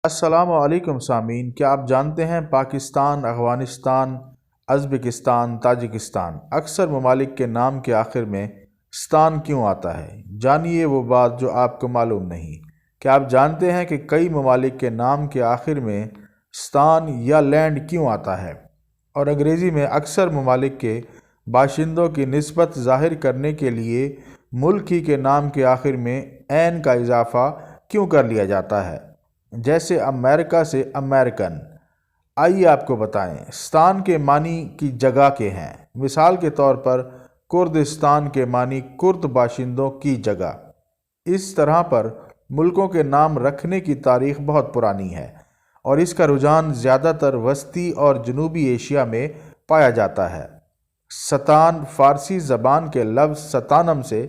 السلام علیکم سامعین، کیا آپ جانتے ہیں پاکستان، افغانستان، ازبکستان، تاجکستان اکثر ممالک کے نام کے آخر میں ستان کیوں آتا ہے؟ جانیے وہ بات جو آپ کو معلوم نہیں۔ کیا آپ جانتے ہیں کہ کئی ممالک کے نام کے آخر میں ستان یا لینڈ کیوں آتا ہے؟ اور انگریزی میں اکثر ممالک کے باشندوں کی نسبت ظاہر کرنے کے لیے ملک ہی کے نام کے آخر میں این کا اضافہ کیوں کر لیا جاتا ہے؟ جیسے امریکہ سے امریکن۔ آئیے آپ کو بتائیں، ستان کے معنی کی جگہ کے ہیں۔ مثال کے طور پر کردستان کے معنی کرد باشندوں کی جگہ۔ اس طرح پر ملکوں کے نام رکھنے کی تاریخ بہت پرانی ہے، اور اس کا رجحان زیادہ تر وسطی اور جنوبی ایشیا میں پایا جاتا ہے۔ ستان فارسی زبان کے لفظ ستانم سے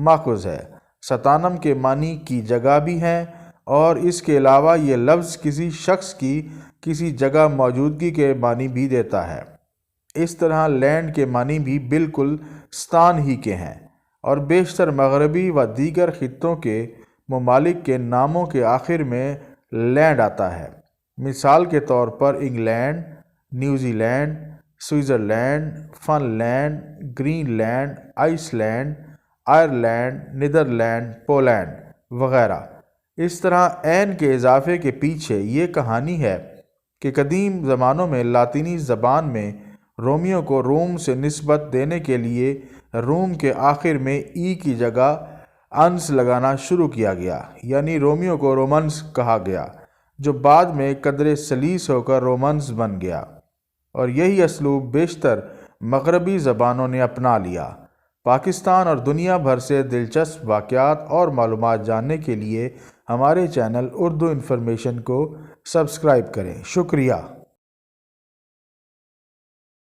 ماخوذ ہے۔ ستانم کے معنی کی جگہ بھی ہیں، اور اس کے علاوہ یہ لفظ کسی شخص کی کسی جگہ موجودگی کے معنی بھی دیتا ہے۔ اس طرح لینڈ کے معنی بھی بالکل ستان ہی کے ہیں، اور بیشتر مغربی و دیگر خطوں کے ممالک کے ناموں کے آخر میں لینڈ آتا ہے۔ مثال کے طور پر England, New Zealand, Switzerland, Finland, Greenland, Iceland, Ireland, Netherland, Poland وغیرہ۔ اس طرح این کے اضافے کے پیچھے یہ کہانی ہے کہ قدیم زمانوں میں لاطینی زبان میں رومیوں کو روم سے نسبت دینے کے لیے روم کے آخر میں ای کی جگہ انس لگانا شروع کیا گیا، یعنی رومیوں کو رومنس کہا گیا، جو بعد میں قدرے سلیس ہو کر رومنس بن گیا، اور یہی اسلوب بیشتر مغربی زبانوں نے اپنا لیا۔ پاکستان اور دنیا بھر سے دلچسپ واقعات اور معلومات جاننے کے لیے ہمارے چینل اردو انفارمیشن کو سبسکرائب کریں۔ شکریہ۔